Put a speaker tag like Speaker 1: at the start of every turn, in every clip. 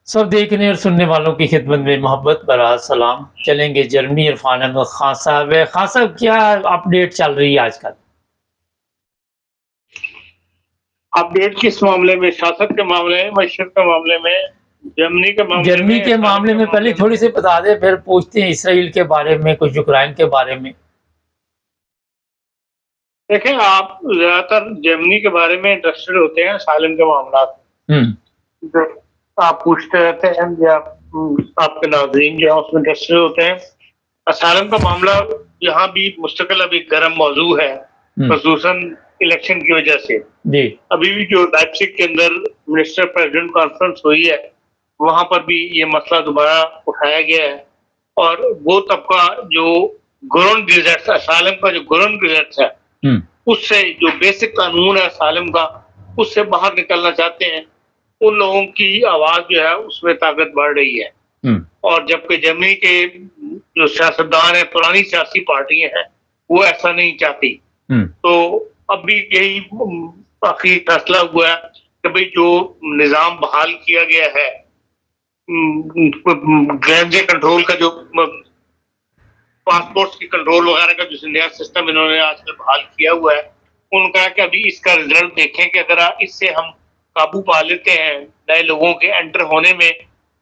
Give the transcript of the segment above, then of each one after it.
Speaker 1: सब देखने और सुनने वालों की खिदमत में मोहब्बत भरा सलाम। चलेंगे जर्मनी इरफान अहमद खान साहब है। खान साहब, क्या अपडेट चल रही है आजकल?
Speaker 2: अपडेट किस मामले में? शासक के मामले में, मशरक के मामले में, जर्मनी के मामले
Speaker 1: जर्मनी
Speaker 2: में,
Speaker 1: के
Speaker 2: इस्राइल
Speaker 1: मामले
Speaker 2: के
Speaker 1: में पहले
Speaker 2: मामले में?
Speaker 1: थोड़ी सी बता दें, फिर पूछते हैं इसराइल के बारे में, कुछ यूक्रेन के बारे में।
Speaker 2: देखें, आप ज्यादातर जर्मनी के बारे में इंटरेस्टेड होते हैं सालिम के मामला जो आप पूछते रहते हैं, या आपके नाज़रीन जो है उसमें इंटरेस्टेड होते हैं। असालम का मामला यहाँ भी मुस्तकिल अभी गर्म मौजू है, खसूसन इलेक्शन की वजह से।
Speaker 1: जी।
Speaker 2: अभी भी जो लाइप्जिग के अंदर मिनिस्टर प्रेसिडेंट कॉन्फ्रेंस हुई है, वहां पर भी ये मसला दोबारा उठाया गया है। और वो तबका जो ग्रोन गेजेट्स, असालम का जो ग्रोन गेजेट्स है, उससे जो बेसिक कानून है असालम का, उससे बाहर निकलना चाहते हैं। उन लोगों की आवाज जो है उसमें ताकत बढ़ रही है। और जबकि जर्मनी के जो सियासतदान है, पुरानी सियासी पार्टियां हैं, वो ऐसा नहीं चाहती। तो अब भी यही आखिरी फैसला हुआ है कि भाई जो निजाम बहाल किया गया है, ग्रेंजे कंट्रोल का, जो पासपोर्ट की कंट्रोल वगैरह का जो नया सिस्टम इन्होंने आजकल बहाल किया हुआ है, उन्होंने कहा कि अभी इसका रिजल्ट देखें कि अगर इससे हम काबू पा लेते हैं नए लोगों के एंटर होने में,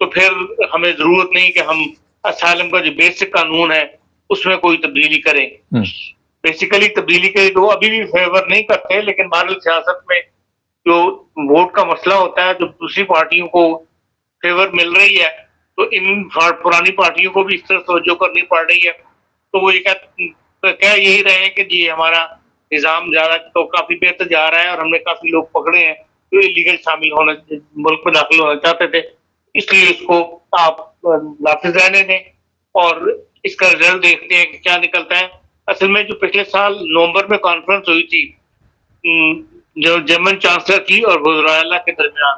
Speaker 2: तो फिर हमें जरूरत नहीं कि हम असालम का जो बेसिक कानून है उसमें कोई तब्दीली करें। बेसिकली तब्दीली के तो अभी भी फेवर नहीं करते, लेकिन बहरहाल सियासत में जो वोट का मसला होता है, जो दूसरी पार्टियों को फेवर मिल रही है, तो इन पुरानी पार्टियों को भी इस तरह तवज्जो करनी पड़ रही है। तो वो ये कह यही रहे हैं कि जी हमारा निज़ाम ज्यादा तो काफी बेहतर जा रहा है, और हमने काफी लोग पकड़े हैं जो इलीगल शामिल होना, मुल्क में दाखिल होना चाहते थे, इसलिए इसको आप वापस रहने दें और इसका रिजल्ट देखते हैं कि क्या निकलता है। असल में जो पिछले साल नवंबर में कॉन्फ्रेंस हुई थी जो जर्मन चांसलर की और वज़ीर-ए-आला के दरमियान,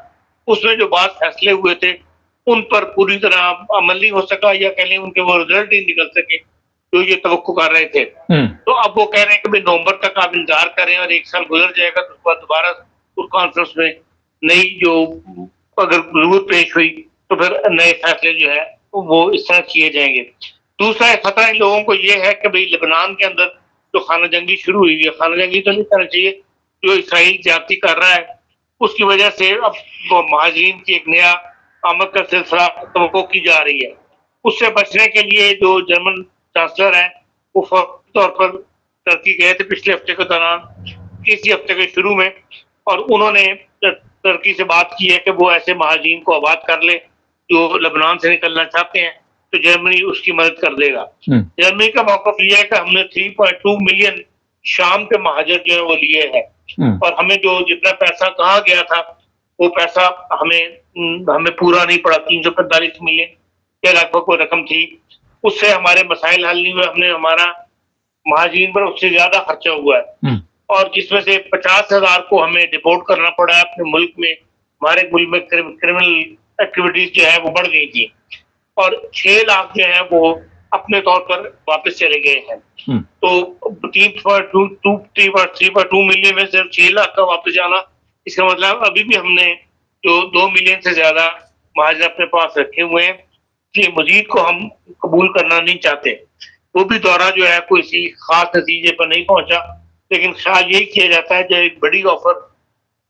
Speaker 2: उसमें जो बात फैसले हुए थे उन पर पूरी तरह अमल नहीं हो सका, या कह लें उनके वो रिजल्ट ही निकल सके जो ये तवक्को कर रहे थे। तो अब वो कह रहे हैं कि भाई नवंबर तक आप इंतजार करें, और एक साल गुजर जाएगा तो उसके बाद दोबारा उस कॉन्फ्रेंस में नई जो अगर जरूरत पेश हुई तो फिर नए फैसले जो है वो इस तरह किए जाएंगे। दूसरा खतरा इन लोगों को ये है कि भाई लेबनान के अंदर जो खाना जंगी शुरू हुई है, खाना जंगी तो नहीं करना चाहिए, जो इसराइल ज्यादती कर रहा है, उसकी वजह से अब महाजरीन की एक नया आमद का सिलसिला तवक्को की जा रही है। उससे बचने के लिए जो जर्मन चांसलर है वो फौरी तौर पर टर्की गए थे पिछले हफ्ते के दौरान, इसी हफ्ते के शुरू में, और उन्होंने टर्की से बात की है कि वो ऐसे महाजरीन को आबाद कर ले जो लेबनान से निकलना चाहते हैं, तो जर्मनी उसकी मदद कर देगा। जर्मनी का मौक़िफ़ ये है कि हमने 3.2 मिलियन शाम के महाजर जो है वो लिए हैं, और हमें जो जितना पैसा कहा गया था वो पैसा हमें पूरा नहीं पड़ा। 345 मिलियन के लगभग वो रकम थी, उससे हमारे मसाइल हल नहीं हुए। हमने हमारा महाजरीन पर उससे ज्यादा खर्चा हुआ है, और जिसमें से 50,000 को हमें डिपोर्ट करना पड़ा है अपने मुल्क में। हमारे मुल्क में क्रिमिनल एक्टिविटीज जो है वो बढ़ गई थी, और 6 लाख जो है वो अपने तौर पर वापस चले गए हैं। तो 3.2 मिलियन में सिर्फ 6 लाख का वापस जाना, इसका मतलब अभी भी हमने जो 2 मिलियन से ज्यादा महाजर अपने पास रखे हुए हैं, इसलिए मजीद को हम कबूल करना नहीं चाहते। वो भी दौरा जो है कोई सी खास नतीजे पर नहीं पहुंचा, लेकिन ख्याल यही किया जाता है जब एक बड़ी ऑफर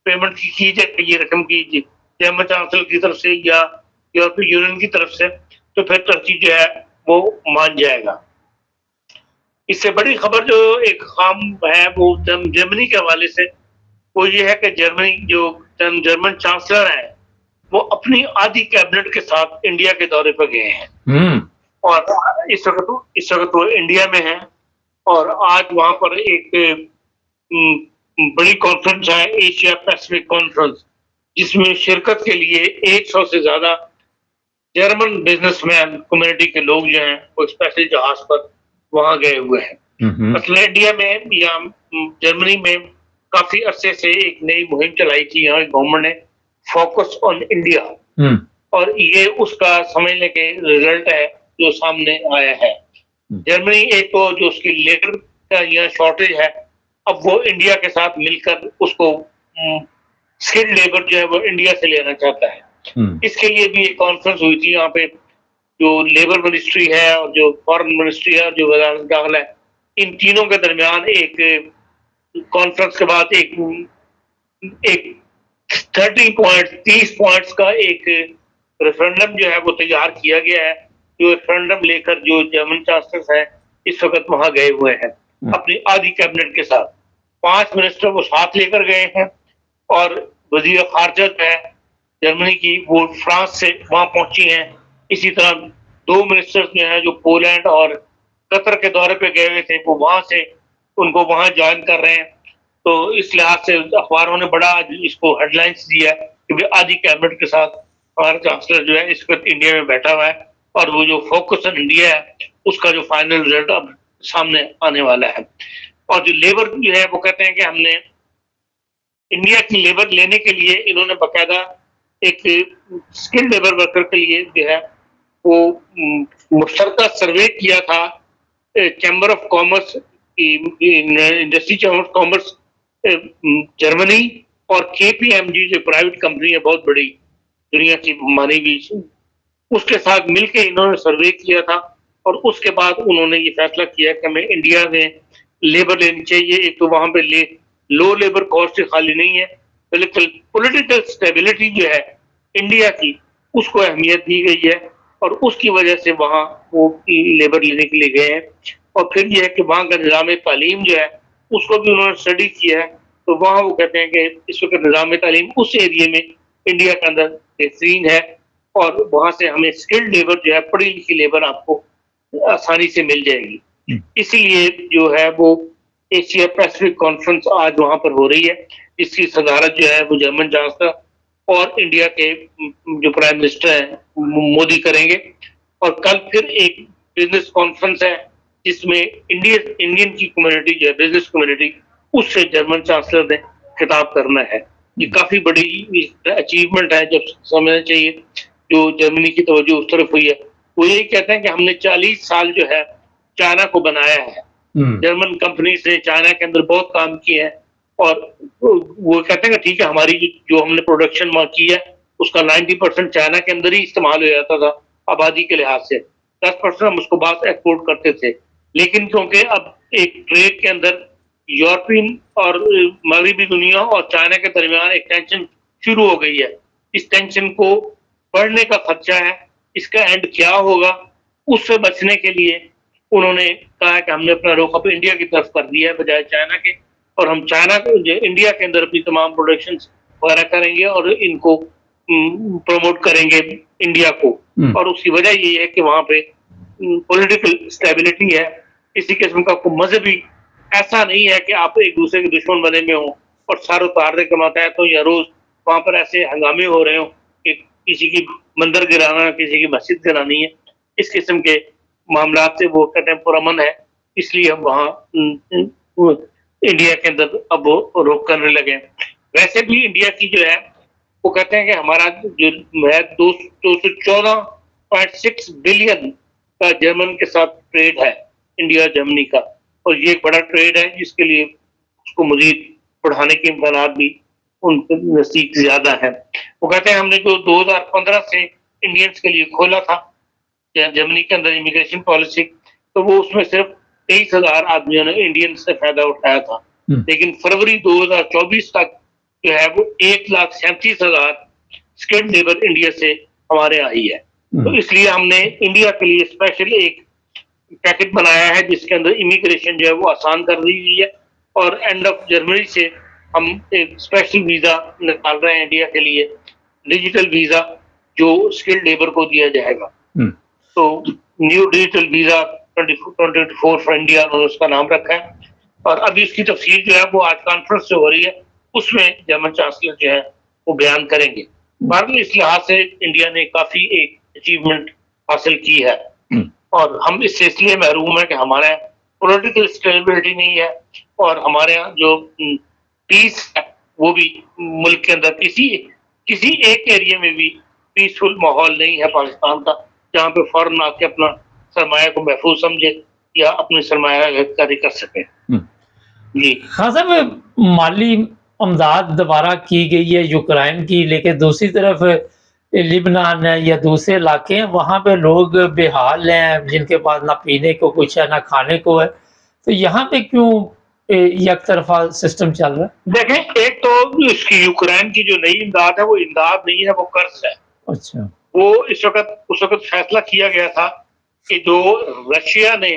Speaker 2: पेमेंट की जाए ये रकम की जर्मन चांसलर की तरफ से या यूरोपीय यूनियन की तरफ से, तो फिर टर्की जो है वो मान जाएगा। इससे बड़ी खबर जो एक खाम है वो जर्मनी के हवाले से, वो ये है कि जर्मन चांसलर है वो अपनी आधी कैबिनेट के साथ इंडिया के दौरे पर गए हैं, और इस वक्त वो इंडिया में है। और आज वहां पर एक बड़ी कॉन्फ्रेंस है, एशिया पैसिफिक कॉन्फ्रेंस, जिसमें शिरकत के लिए 100 से ज्यादा जर्मन बिजनेसमैन कम्युनिटी के लोग जो हैं वो स्पेशल जहाज पर वहां गए हुए हैं। असल इंडिया में या जर्मनी में काफी अरसे से एक नई मुहिम चलाई थी यहाँ गवर्नमेंट ने, फोकस ऑन इंडिया, और ये उसका समझने के रिजल्ट है जो सामने आया है। जर्मनी एक तो जो उसकी लेबर का यहाँ शॉर्टेज है, अब वो इंडिया के साथ मिलकर उसको स्किल्ड लेबर जो है वो इंडिया से लेना चाहता है। इसके लिए भी एक कॉन्फ्रेंस हुई थी यहाँ पे, जो लेबर मिनिस्ट्री है और जो फॉरेन मिनिस्ट्री है और जो वजारत दाखिला है, इन तीनों के दरमियान एक कॉन्फ्रेंस के बाद एक 30 पॉइंट्स का एक रेफरेंडम जो है वो तैयार किया गया है। जो रेफरेंडम लेकर जो जर्मन चांसलर है इस वक्त वहां गए हुए हैं अपनी आधी कैबिनेट के साथ। 5 मिनिस्टर वो साथ लेकर गए हैं और वजीर खारजा जो है जर्मनी की वो फ्रांस से वहां पहुंची हैं। इसी तरह 2 मिनिस्टर्स जो हैं जो पोलैंड और कतर के दौरे पे गए हुए थे वो वहां से उनको वहां ज्वाइन कर रहे हैं। तो इस लिहाज से अखबारों ने बड़ा इसको हेडलाइंस दिया है कि आधी कैबिनेट के साथ हमारा चांसलर जो है इस वक्त इंडिया में बैठा हुआ है और वो जो फोकस ऑन इंडिया है उसका जो फाइनल रिजल्ट अब सामने आने वाला है। और जो लेबर जो है वो कहते हैं कि हमने इंडिया की लेबर लेने के लिए इन्होंने बाकायदा एक स्किल्ड लेबर वर्कर के लिए जो है वो मुश्तरका सर्वे किया था chamber of commerce, industry chamber of commerce Germany और KPMG जो प्राइवेट कंपनी है बहुत बड़ी दुनिया की मानी हुई, उसके साथ मिलकर इन्होंने सर्वे किया था और उसके बाद उन्होंने ये फैसला किया कि हमें इंडिया में लेबर लेनी चाहिए। एक तो वहां पे लो लेबर कॉस्ट खाली नहीं है, बल्कि पॉलिटिकल स्टेबिलिटी जो है इंडिया की उसको अहमियत दी गई है और उसकी वजह से वहां वो लेबर लेने के लिए गए हैं। और फिर यह है कि वहां का निज़ाम तालीम जो है उसको भी उन्होंने स्टडी किया है। तो वहां वो कहते हैं कि इस वक्त निज़ाम तालीम उस एरिया में इंडिया के अंदर बेहतरीन है और वहां से हमें स्किल्ड लेबर जो है पढ़ी लिखी लेबर आपको आसानी से मिल जाएगी। इसीलिए जो है वो एशिया पैसिफिक कॉन्फ्रेंस आज वहां पर हो रही है, जिसकी सदारत जो है वो जर्मन चांसलर और इंडिया के जो प्राइम मिनिस्टर हैं मोदी करेंगे। और कल फिर एक बिजनेस कॉन्फ्रेंस है जिसमें इंडियन की कम्युनिटी जो है बिजनेस कम्युनिटी उससे जर्मन चांसलर ने खिताब करना है। ये काफी बड़ी अचीवमेंट है, जब समझना चाहिए जो जर्मनी की तवज्जो उस तरफ हुई है। वो यही कहते हैं कि हमने 40 साल जो है चाइना को बनाया है, जर्मन कंपनी से चाइना के अंदर बहुत काम किए हैं और वो कहते हैं कि ठीक है हमारी जो हमने प्रोडक्शन वहां की है उसका 90% चाइना के अंदर ही इस्तेमाल हो जाता था आबादी के लिहाज से, 10% हम उसको बाहर एक्सपोर्ट करते थे। लेकिन क्योंकि अब एक ट्रेड के अंदर यूरोपियन और मगरबी दुनिया और चाइना के दरमियान एक टेंशन शुरू हो गई है, इस टेंशन को बढ़ने का खदशा है, इसका एंड क्या होगा उससे बचने के लिए उन्होंने कहा कि हमने अपना रुख अब इंडिया की तरफ कर दिया है बजाय चाइना के, और हम चाइना को इंडिया के अंदर अपनी तमाम प्रोडक्शन वगैरह करेंगे और इनको प्रमोट करेंगे इंडिया को। और उसकी वजह ये है कि वहां पे पॉलिटिकल स्टेबिलिटी है, किसी किस्म का कोई मजहबी ऐसा नहीं है कि आप एक दूसरे के दुश्मन बने में हो और सर उतारने के मातहत हो या रोज वहां पर ऐसे हंगामे हो रहे हो कि किसी की मंदिर गिराना किसी की मस्जिद गिरानी है, इस किस्म के मामला से वो कहते हैं पुरअमन है, इसलिए हम वहाँ इंडिया के अंदर अब रोक करने लगे। वैसे भी इंडिया की जो है वो कहते हैं कि हमारा जो है 214.6 बिलियन का जर्मन के साथ ट्रेड है इंडिया जर्मनी का, और ये एक बड़ा ट्रेड है जिसके लिए उसको मजीद बढ़ाने के इम्कान भी उनके नजदीक ज्यादा है। वो कहते हैं हमने जो 2015 से इंडियंस के लिए खोला था जर्मनी के अंदर इमिग्रेशन पॉलिसी, तो वो उसमें सिर्फ 23,000 आदमियों ने इंडियन से फायदा उठाया था, लेकिन फरवरी 2024 तक जो है वो 1,37,000 स्किल्ड लेबर इंडिया से हमारे आई है। तो इसलिए हमने इंडिया के लिए स्पेशल एक पैकेज बनाया है जिसके अंदर इमिग्रेशन जो है वो आसान कर दी गई है, और एंड ऑफ जनवरी से हम एक स्पेशल वीजा निकाल रहे हैं इंडिया के लिए, डिजिटल वीजा जो स्किल्ड लेबर को दिया जाएगा। तो new digital visa 2024 for India उन्होंने उसका नाम रखा है, और अभी इसकी तफसील जो है वो आज कॉन्फ्रेंस से हो रही है, उसमें जर्मन चांसलर जो है वो बयान करेंगे। बहरहाल इस लिहाज से इंडिया ने काफी एक अचीवमेंट हासिल की है, और हम इससे इसलिए महरूम है कि हमारे पॉलिटिकल स्टेबिलिटी नहीं है और हमारे यहाँ जो पीस है वो भी मुल्क के अंदर किसी एक एरिया में भी पीसफुल माहौल नहीं है पाकिस्तान का, जहाँ पे फौरन आके अपना सरमाया को महफूज समझे या अपनी सरमाया कारी कर सके। जी
Speaker 1: हाँ साहब, माली अमदाद दोबारा की गई है यूक्रेन की, लेकिन दूसरी तरफ लिबनान है या दूसरे इलाके हैं, वहाँ पे लोग बेहाल हैं, जिनके पास ना पीने को कुछ है, ना खाने को है। तो यहाँ पे क्यों एक तरफ़ा सिस्टम चल रहा है?
Speaker 2: देखें, एक तो इसकी यूक्रेन की जो नई इमदाद है, वो इमदाद नहीं है, वो कर्ज है।
Speaker 1: अच्छा।
Speaker 2: वो उस वक़्त फैसला किया गया था कि जो रशिया ने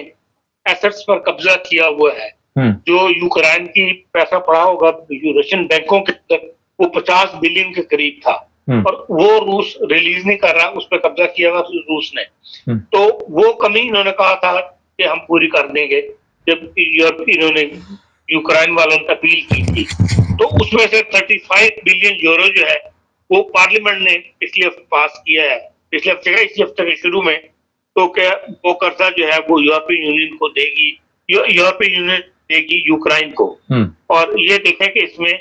Speaker 2: एसेट्स पर कब्ज़ा किया हुआ है, जो यूक्रेन की पैसा पड़ा होगा रशियन बैंकों के अंदर, वो 50 बिलियन के करीब था और वो रूस रिलीज नहीं कर रहा, उस पर कब्जा किया हुआ रूस ने। तो वो कमी इन्होंने कहा था कि हम पूरी कर देंगे, जब इन्होंने यूक्रेन वालों ने अपील की थी। तो उसमें से 35 बिलियन यूरो जो है वो पार्लियामेंट ने पिछले हफ्ते पास किया है, पिछले हफ्ते का, इसी हफ्ते के शुरू में। तो क्या वो कर्जा जो है वो यूरोपियन यूनियन को देगी, यूरोपियन यूनियन देगी यूक्रेन को। और ये देखें कि इसमें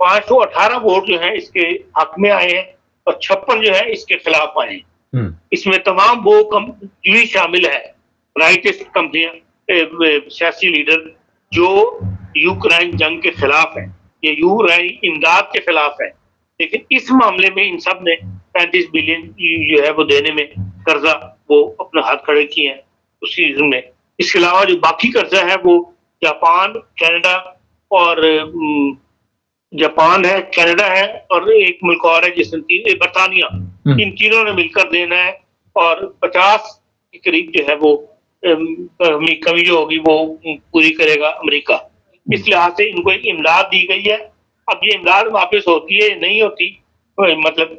Speaker 2: 518 वोट जो है इसके हक में आए हैं और 56 जो है इसके खिलाफ आए हैं। इसमें तमाम वो भी शामिल है, राइटिस्ट कंपनियां, सियासी लीडर जो यूक्रेन जंग के खिलाफ है, ये यूक्रेन इमदाद के खिलाफ है। लेकिन इस मामले में इन सब ने 35 बिलियन जो है वो देने में कर्जा वो अपना हाथ खड़े किए हैं उस सीजन में। इसके अलावा जो बाकी कर्जा है वो जापान, कनाडा और जापान है, कनाडा है और एक मुल्क और है जिसने बरतानिया, इन तीनों ने मिलकर देना है और 50 के करीब जो है वो कमी जो होगी वो पूरी करेगा अमेरिका। इस लिहाज से इनको एक इमदाद दी गई है। अब ये इमदाद वापस होती है नहीं होती, मतलब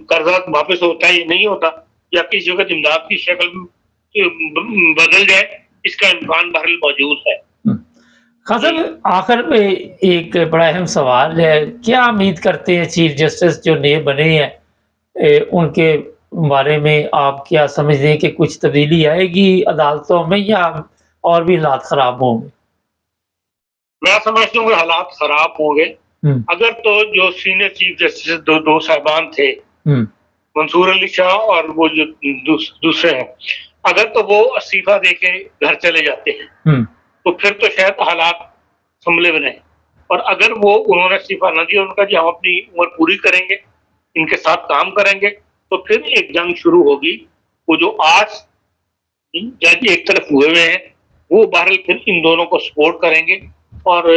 Speaker 2: कर्जा वापस होता है या नहीं होता, या किसी वक्त इमदाद की शक्ल बदल जाए, इसका इम्कान बहरहाल मौजूद है।
Speaker 1: खान साहब, आखिर पे एक बड़ा अहम सवाल है, क्या उम्मीद करते हैं चीफ जस्टिस जो नए बने हैं उनके बारे में? आप क्या समझते हैं कि कुछ तब्दीली आएगी अदालतों में या और भी हालात खराब होंगे?
Speaker 2: मैं समझता हूँ हालात खराब होंगे। अगर तो जो सीनियर चीफ जस्टिस दो साहिबान थे, मंसूर अली शाह और वो जो दूसरे हैं, अगर तो वो इस्तीफा देके घर चले जाते हैं तो फिर तो शायद हालात संभले बने। और अगर वो उन्होंने इस्तीफा न दिया, उनका जो हम अपनी उम्र पूरी करेंगे, इनके साथ काम करेंगे, तो फिर एक जंग शुरू होगी। वो जो आज जज एक तरफ हुए हुए हैं वो बहरहाल फिर इन दोनों को सपोर्ट करेंगे और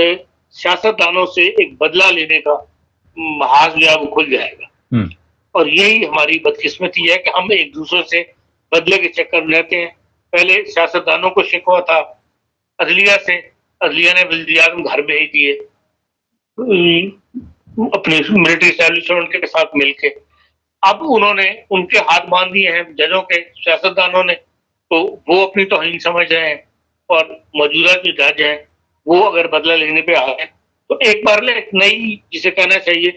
Speaker 2: सियासतदानों से एक बदला लेने का महाज जो है वो खुल जाएगा। और यही हमारी बदकिस्मती है कि हम एक दूसरे से बदले के चक्कर में रहते हैं। पहले सियासतदानों को शिकवा था अदलिया से, अदलिया ने वज़ीर-ए-आज़म घर भेज दिए अपने मिलिट्री एस्टैब्लिशमेंट के साथ मिलके। अब उन्होंने उनके हाथ बांध दिए हैं जजों के, सियासतदानों ने, तो वो अपनी तौहीन समझ रहे हैं। और मौजूदा जो जज हैं वो अगर बदला लेने पे आ गए तो एक बार एक नई, जिसे कहना चाहिए,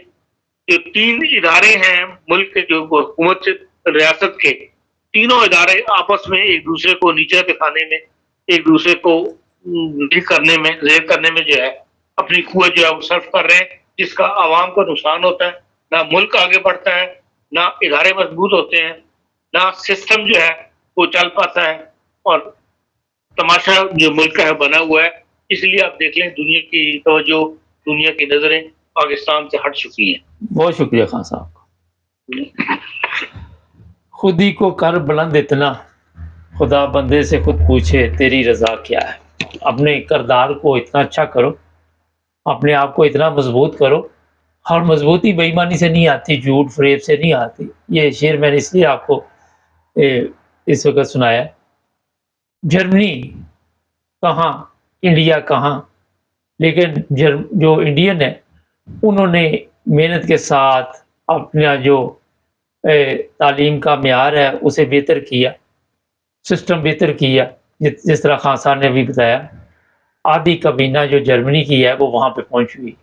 Speaker 2: जो 3 इदारे हैं मुल्क के, जो हुकूमत रियासत के तीनों इदारे आपस में एक दूसरे को नीचा दिखाने में, एक दूसरे को करने में, जेर करने में जो है अपनी कुव्वत जो है वो सर्व कर रहे हैं, जिसका आवाम को नुकसान होता है। ना मुल्क आगे बढ़ता है, ना इदारे मजबूत होते हैं, ना सिस्टम जो है वो चल पाता है, और तमाशा जो मुल्क है बना हुआ है। इसलिए आप देख लें दुनिया की तवज्जो, दुनिया की नजरें पाकिस्तान से हट चुकी हैं।
Speaker 1: बहुत शुक्रिया खान साहब। खुद ही को कर बुलंद इतना, खुदा बंदे से खुद पूछे तेरी रजा क्या है। अपने किरदार को इतना अच्छा करो, अपने आप को इतना मजबूत करो। और मजबूती बेईमानी से नहीं आती, झूठ फरेब से नहीं आती। ये शेर मैंने इसलिए आपको इस वक्त सुनाया। जर्मनी कहाँ, इंडिया कहाँ, लेकिन जो इंडियन है उन्होंने मेहनत के साथ अपना जो तालीम का मेयार है उसे बेहतर किया, सिस्टम बेहतर किया। जिस तरह खान साहब ने अभी बताया, आधी कबीना जो जर्मनी की है वो वहाँ पे पहुँच हुई है,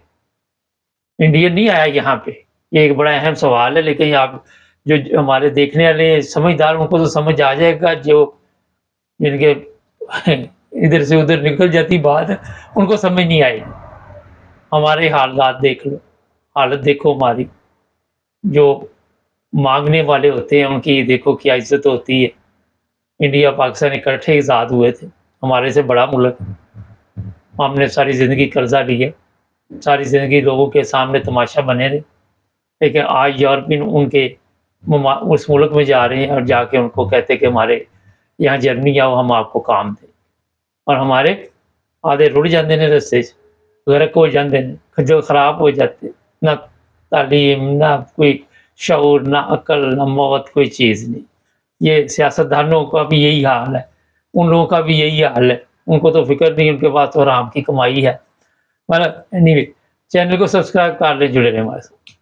Speaker 1: इंडियन नहीं आया यहाँ पे। ये एक बड़ा अहम सवाल है, लेकिन आप जो हमारे देखने वाले समझदार, उनको तो समझ आ जाएगा। जो जिनके इधर से उधर निकल जाती बात, उनको समझ नहीं आएगी। हमारे हालात देख लो, हालत देखो हमारी। जो मांगने वाले होते हैं उनकी देखो क्या इज्जत होती है। इंडिया पाकिस्तान इकट्ठे आज़ाद हुए थे, हमारे से बड़ा मुल्क। हमने सारी ज़िंदगी कर्जा लिया, सारी ज़िंदगी लोगों के सामने तमाशा बने रहे। लेकिन आज यूरोपियन उनके उस मुल्क में जा रहे हैं और जाके उनको कहते कि हमारे यहाँ जर्मनी आओ, हम आपको काम दें, और हमारे आधे रुड़ जाते हैं रस्ते च, गर्क हो जाते हैं, खज्जल खराब हो जाते, ना तालीम, ना कोई शऊर, ना अकल, ना मौत, कोई चीज़ नहीं। ये सियासतदानों का भी यही हाल है, उन लोगों का भी यही हाल है, उनको तो फिक्र नहीं, उनके पास तो आराम की कमाई है। मतलब एनीवे, चैनल को सब्सक्राइब कर लें, जुड़े रहें हमारे साथ।